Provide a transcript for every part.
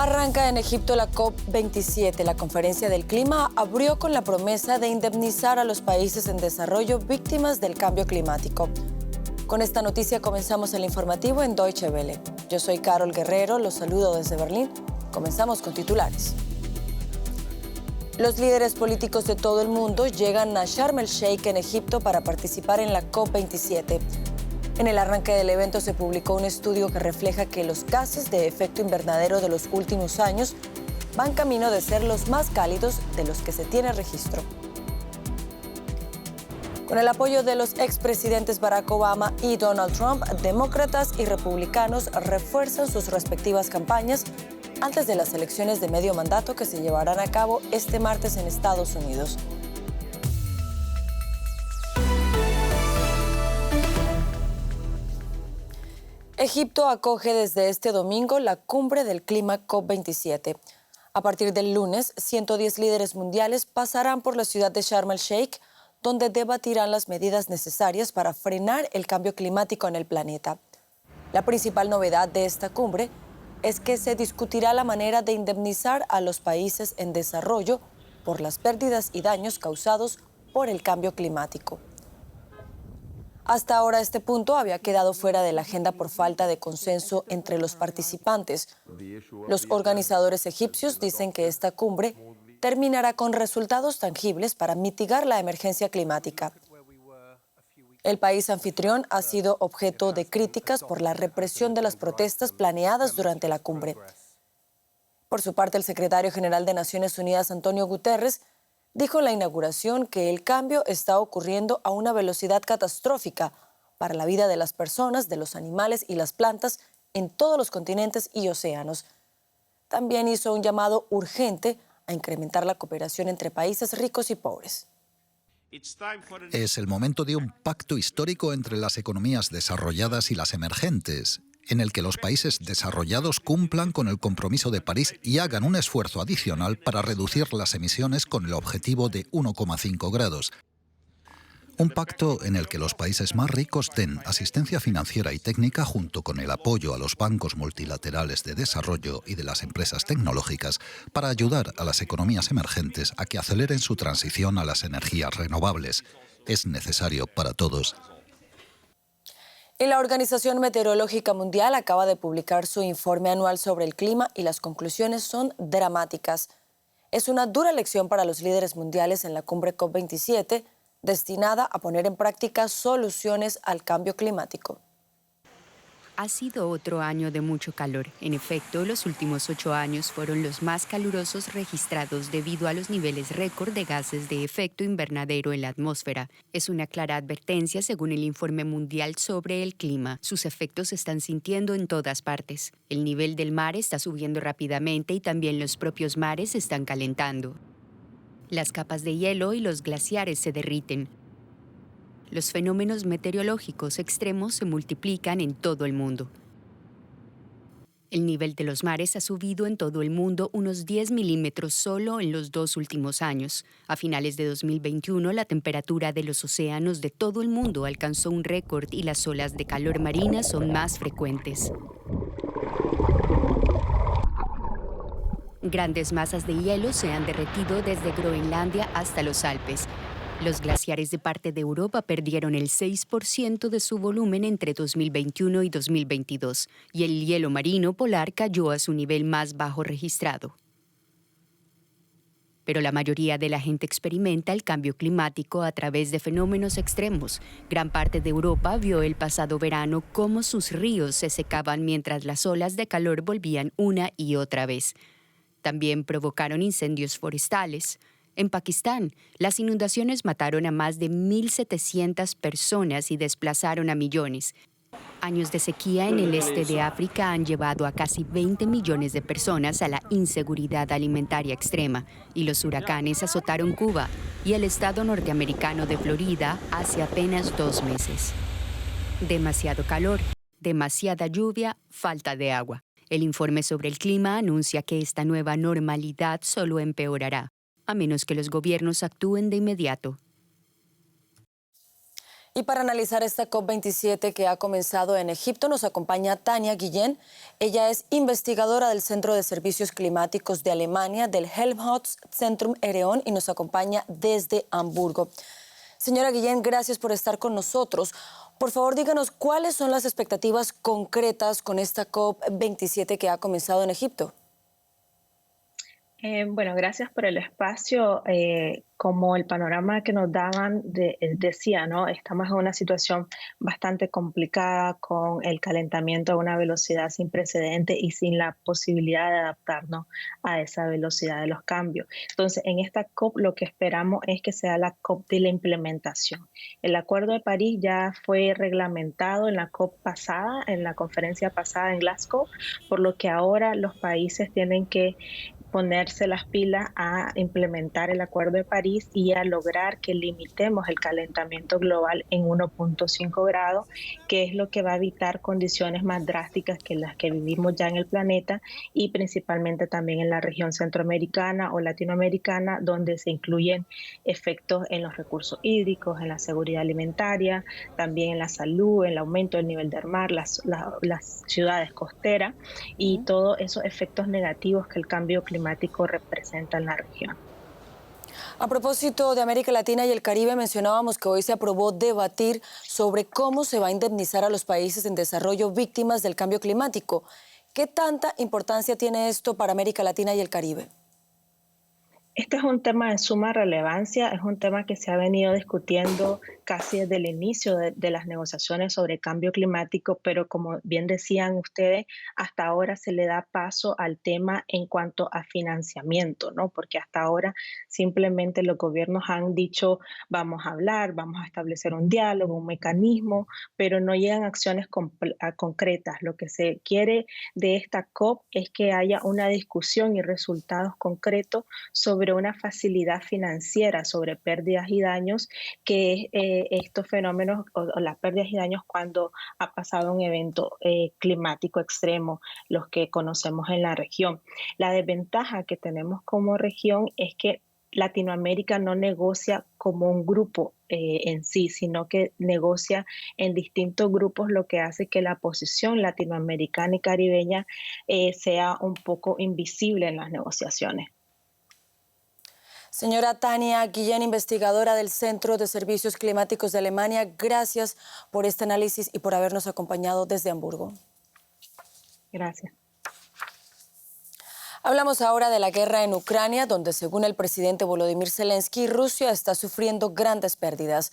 Arranca en Egipto la COP27. La conferencia del clima abrió con la promesa de indemnizar a los países en desarrollo víctimas del cambio climático. Con esta noticia comenzamos el informativo en Deutsche Welle. Yo soy Carol Guerrero, los saludo desde Berlín. Comenzamos con titulares. Los líderes políticos de todo el mundo llegan a Sharm el Sheikh en Egipto para participar en la COP27. En el arranque del evento se publicó un estudio que refleja que los gases de efecto invernadero de los últimos años van camino de ser los más cálidos de los que se tiene registro. Con el apoyo de los expresidentes Barack Obama y Donald Trump, demócratas y republicanos refuerzan sus respectivas campañas antes de las elecciones de medio mandato que se llevarán a cabo este martes en Estados Unidos. Egipto acoge desde este domingo la cumbre del clima COP27. A partir del lunes, 110 líderes mundiales pasarán por la ciudad de Sharm el Sheikh, donde debatirán las medidas necesarias para frenar el cambio climático en el planeta. La principal novedad de esta cumbre es que se discutirá la manera de indemnizar a los países en desarrollo por las pérdidas y daños causados por el cambio climático. Hasta ahora este punto había quedado fuera de la agenda por falta de consenso entre los participantes. Los organizadores egipcios dicen que esta cumbre terminará con resultados tangibles para mitigar la emergencia climática. El país anfitrión ha sido objeto de críticas por la represión de las protestas planeadas durante la cumbre. Por su parte, el secretario general de Naciones Unidas, Antonio Guterres, dijo en la inauguración que el cambio está ocurriendo a una velocidad catastrófica para la vida de las personas, de los animales y las plantas en todos los continentes y océanos. También hizo un llamado urgente a incrementar la cooperación entre países ricos y pobres. Es el momento de un pacto histórico entre las economías desarrolladas y las emergentes, en el que los países desarrollados cumplan con el compromiso de París y hagan un esfuerzo adicional para reducir las emisiones con el objetivo de 1,5 grados. Un pacto en el que los países más ricos den asistencia financiera y técnica junto con el apoyo a los bancos multilaterales de desarrollo y de las empresas tecnológicas para ayudar a las economías emergentes a que aceleren su transición a las energías renovables. Es necesario para todos. Y la Organización Meteorológica Mundial acaba de publicar su informe anual sobre el clima y las conclusiones son dramáticas. Es una dura lección para los líderes mundiales en la cumbre COP27, destinada a poner en práctica soluciones al cambio climático. Ha sido otro año de mucho calor. En efecto, los últimos 8 años fueron los más calurosos registrados debido a los niveles récord de gases de efecto invernadero en la atmósfera. Es una clara advertencia según el Informe Mundial sobre el Clima. Sus efectos se están sintiendo en todas partes. El nivel del mar está subiendo rápidamente y también los propios mares se están calentando. Las capas de hielo y los glaciares se derriten. Los fenómenos meteorológicos extremos se multiplican en todo el mundo. El nivel de los mares ha subido en todo el mundo unos 10 milímetros solo en los 2 últimos años. A finales de 2021, la temperatura de los océanos de todo el mundo alcanzó un récord y las olas de calor marina son más frecuentes. Grandes masas de hielo se han derretido desde Groenlandia hasta los Alpes. Los glaciares de parte de Europa perdieron el 6% de su volumen entre 2021 y 2022, y el hielo marino polar cayó a su nivel más bajo registrado. Pero la mayoría de la gente experimenta el cambio climático a través de fenómenos extremos. Gran parte de Europa vio el pasado verano cómo sus ríos se secaban mientras las olas de calor volvían una y otra vez. También provocaron incendios forestales. En Pakistán, las inundaciones mataron a más de 1.700 personas y desplazaron a millones. Años de sequía en el este de África han llevado a casi 20 millones de personas a la inseguridad alimentaria extrema, y los huracanes azotaron Cuba y el estado norteamericano de Florida hace apenas 2 meses. Demasiado calor, demasiada lluvia, falta de agua. El informe sobre el clima anuncia que esta nueva normalidad solo empeorará, a menos que los gobiernos actúen de inmediato. Y para analizar esta COP27 que ha comenzado en Egipto nos acompaña Tania Guillén. Ella es investigadora del Centro de Servicios Climáticos de Alemania, del Helmholtz-Zentrum Ereon, y nos acompaña desde Hamburgo. Señora Guillén, gracias por estar con nosotros. Por favor, díganos cuáles son las expectativas concretas con esta COP27 que ha comenzado en Egipto. Bueno, gracias por el espacio. Como el panorama que nos daban decía, ¿no? Estamos en una situación bastante complicada con el calentamiento a una velocidad sin precedente y sin la posibilidad de adaptarnos a esa velocidad de los cambios. Entonces, en esta COP lo que esperamos es que sea la COP de la implementación. El Acuerdo de París ya fue reglamentado en la COP pasada, en la conferencia pasada en Glasgow, por lo que ahora los países tienen que ponerse las pilas a implementar el Acuerdo de París y a lograr que limitemos el calentamiento global en 1.5 grados, que es lo que va a evitar condiciones más drásticas que las que vivimos ya en el planeta y principalmente también en la región centroamericana o latinoamericana, donde se incluyen efectos en los recursos hídricos, en la seguridad alimentaria, también en la salud, en el aumento del nivel del mar, las ciudades costeras y todos esos efectos negativos que el cambio climático representa en la región. A propósito de América Latina y el Caribe, mencionábamos que hoy se aprobó debatir sobre cómo se va a indemnizar a los países en desarrollo víctimas del cambio climático. ¿Qué tanta importancia tiene esto para América Latina y el Caribe? Este es un tema de suma relevancia, es un tema que se ha venido discutiendo casi desde el inicio de las negociaciones sobre cambio climático, pero como bien decían ustedes, hasta ahora se le da paso al tema en cuanto a financiamiento, ¿no? Porque hasta ahora simplemente los gobiernos han dicho vamos a hablar, vamos a establecer un diálogo, un mecanismo, pero no llegan acciones concretas. Lo que se quiere de esta COP es que haya una discusión y resultados concretos sobre una facilidad financiera sobre pérdidas y daños, que es estos fenómenos o las pérdidas y daños cuando ha pasado un evento climático extremo, los que conocemos en la región. La desventaja que tenemos como región es que Latinoamérica no negocia como un grupo en sí, sino que negocia en distintos grupos, lo que hace que la posición latinoamericana y caribeña sea un poco invisible en las negociaciones. Señora Tania Guillén, investigadora del Centro de Servicios Climáticos de Alemania, gracias por este análisis y por habernos acompañado desde Hamburgo. Gracias. Hablamos ahora de la guerra en Ucrania, donde según el presidente Volodymyr Zelensky, Rusia está sufriendo grandes pérdidas.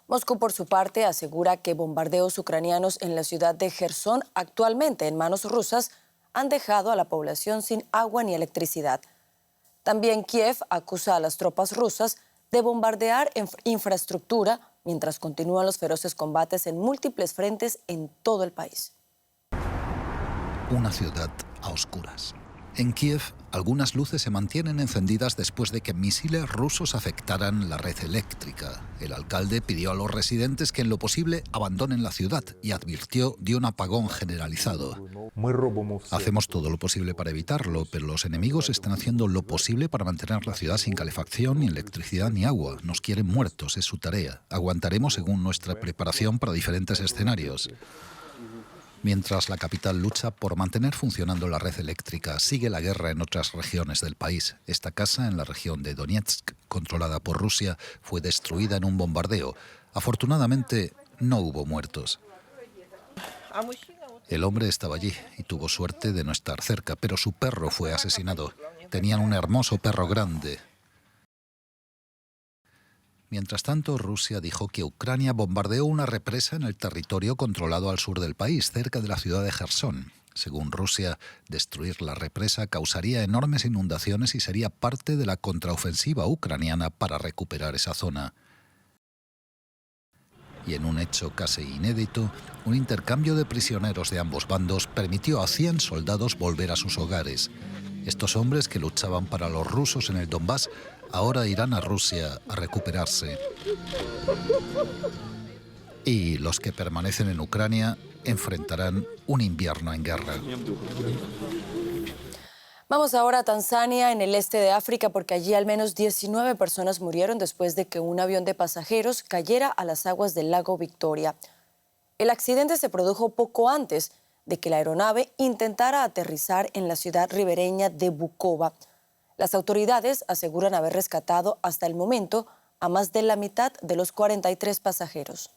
Moscú, por su parte, asegura que bombardeos ucranianos en la ciudad de Jersón, actualmente en manos rusas, han dejado a la población sin agua ni electricidad. También Kiev acusa a las tropas rusas de bombardear infraestructura mientras continúan los feroces combates en múltiples frentes en todo el país. Una ciudad a oscuras. En Kiev, algunas luces se mantienen encendidas después de que misiles rusos afectaran la red eléctrica. El alcalde pidió a los residentes que en lo posible abandonen la ciudad y advirtió de un apagón generalizado. Hacemos todo lo posible para evitarlo, pero los enemigos están haciendo lo posible para mantener la ciudad sin calefacción, ni electricidad, ni agua. Nos quieren muertos, es su tarea. Aguantaremos según nuestra preparación para diferentes escenarios. Mientras la capital lucha por mantener funcionando la red eléctrica, sigue la guerra en otras regiones del país. Esta casa, en la región de Donetsk, controlada por Rusia, fue destruida en un bombardeo. Afortunadamente, no hubo muertos. El hombre estaba allí y tuvo suerte de no estar cerca, pero su perro fue asesinado. Tenían un hermoso perro grande. Mientras tanto, Rusia dijo que Ucrania bombardeó una represa en el territorio controlado al sur del país, cerca de la ciudad de Jersón. Según Rusia, destruir la represa causaría enormes inundaciones y sería parte de la contraofensiva ucraniana para recuperar esa zona. Y en un hecho casi inédito, un intercambio de prisioneros de ambos bandos permitió a 100 soldados volver a sus hogares. Estos hombres que luchaban para los rusos en el Donbass ahora irán a Rusia a recuperarse. Y los que permanecen en Ucrania enfrentarán un invierno en guerra. Vamos ahora a Tanzania, en el este de África, porque allí al menos 19 personas murieron después de que un avión de pasajeros cayera a las aguas del lago Victoria. El accidente se produjo poco antes de que la aeronave intentara aterrizar en la ciudad ribereña de Bukoba. Las autoridades aseguran haber rescatado hasta el momento a más de la mitad de los 43 pasajeros.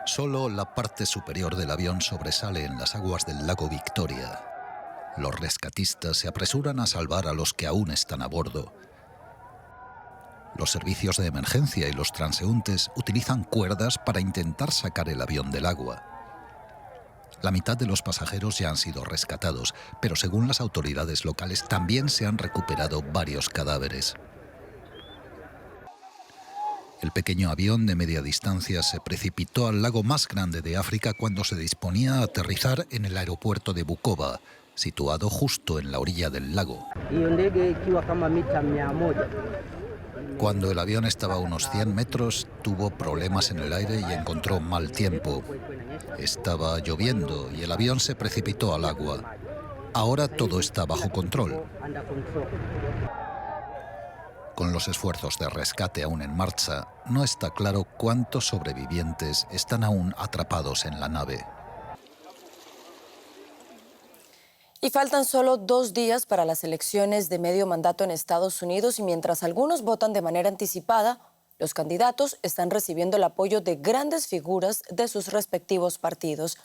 Solo la parte superior del avión sobresale en las aguas del lago Victoria. Los rescatistas se apresuran a salvar a los que aún están a bordo. Los servicios de emergencia y los transeúntes utilizan cuerdas para intentar sacar el avión del agua. La mitad de los pasajeros ya han sido rescatados, pero según las autoridades locales también se han recuperado varios cadáveres. El pequeño avión de media distancia se precipitó al lago más grande de África cuando se disponía a aterrizar en el aeropuerto de Bukoba, situado justo en la orilla del lago. Cuando el avión estaba a unos 100 metros, tuvo problemas en el aire y encontró mal tiempo. Estaba lloviendo y el avión se precipitó al agua. Ahora todo está bajo control. Con los esfuerzos de rescate aún en marcha, no está claro cuántos sobrevivientes están aún atrapados en la nave. Y faltan solo 2 días para las elecciones de medio mandato en Estados Unidos y mientras algunos votan de manera anticipada, los candidatos están recibiendo el apoyo de grandes figuras de sus respectivos partidos.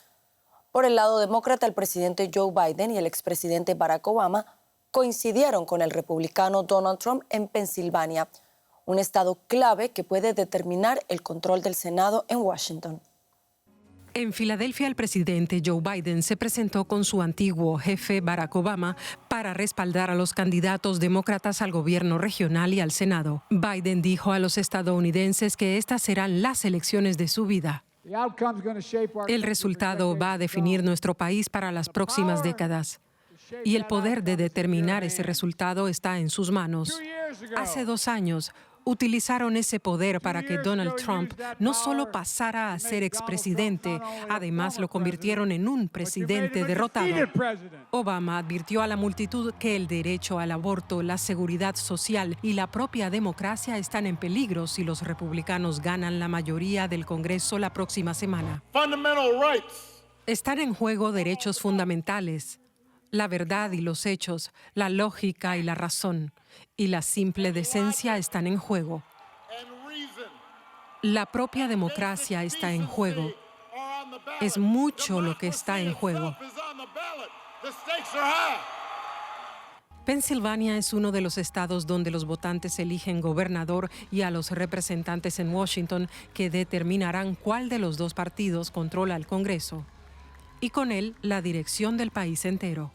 Por el lado demócrata, el presidente Joe Biden y el expresidente Barack Obama coincidieron con el republicano Donald Trump en Pensilvania, un estado clave que puede determinar el control del Senado en Washington. En Filadelfia, el presidente Joe Biden se presentó con su antiguo jefe Barack Obama para respaldar a los candidatos demócratas al gobierno regional y al Senado. Biden dijo a los estadounidenses que estas serán las elecciones de su vida. El resultado va a definir nuestro país para las próximas décadas. Y el poder de determinar ese resultado está en sus manos. Hace 2 años, utilizaron ese poder para que Donald Trump no solo pasara a ser expresidente, además lo convirtieron en un presidente derrotado. Obama advirtió a la multitud que el derecho al aborto, la seguridad social y la propia democracia están en peligro si los republicanos ganan la mayoría del Congreso la próxima semana. Están en juego derechos fundamentales, la verdad y los hechos, la lógica y la razón, y la simple decencia están en juego. La propia democracia está en juego. Es mucho lo que está en juego. Pensilvania es uno de los estados donde los votantes eligen gobernador y a los representantes en Washington que determinarán cuál de los 2 partidos controla el Congreso y con él la dirección del país entero.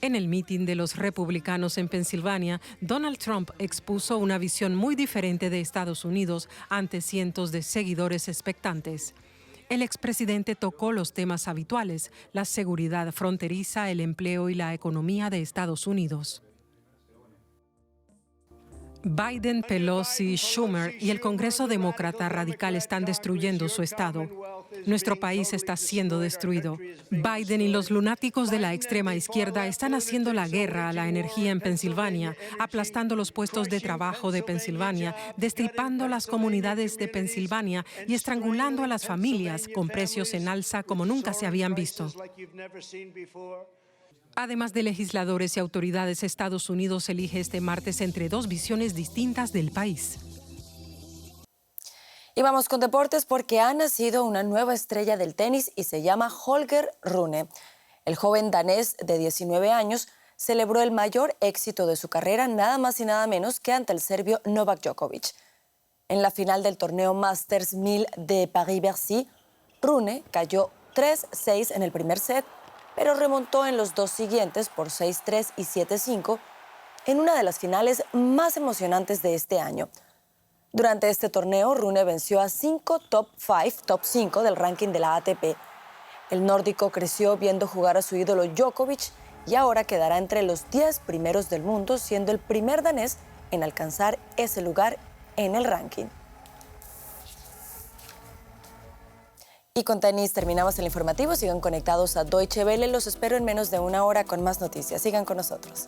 En el mitin de los republicanos en Pensilvania, Donald Trump expuso una visión muy diferente de Estados Unidos ante cientos de seguidores expectantes. El expresidente tocó los temas habituales, la seguridad fronteriza, el empleo y la economía de Estados Unidos. Biden, Pelosi, Schumer y el Congreso Demócrata Radical están destruyendo su estado. Nuestro país está siendo destruido. Biden y los lunáticos de la extrema izquierda están haciendo la guerra a la energía en Pensilvania, aplastando los puestos de trabajo de Pensilvania, destripando las comunidades de Pensilvania y estrangulando a las familias con precios en alza como nunca se habían visto. Además de legisladores y autoridades, Estados Unidos elige este martes entre 2 visiones distintas del país. Y vamos con deportes porque ha nacido una nueva estrella del tenis y se llama Holger Rune. El joven danés de 19 años celebró el mayor éxito de su carrera nada más y nada menos que ante el serbio Novak Djokovic. En la final del torneo Masters 1000 de París-Bercy, Rune cayó 3-6 en el primer set, pero remontó en los 2 siguientes por 6-3 y 7-5 en una de las finales más emocionantes de este año. Durante este torneo, Rune venció a 5 top 5 del ranking de la ATP. El nórdico creció viendo jugar a su ídolo Djokovic y ahora quedará entre los 10 primeros del mundo, siendo el primer danés en alcanzar ese lugar en el ranking. Y con tenis terminamos el informativo. Sigan conectados a Deutsche Welle. Los espero en menos de una hora con más noticias. Sigan con nosotros.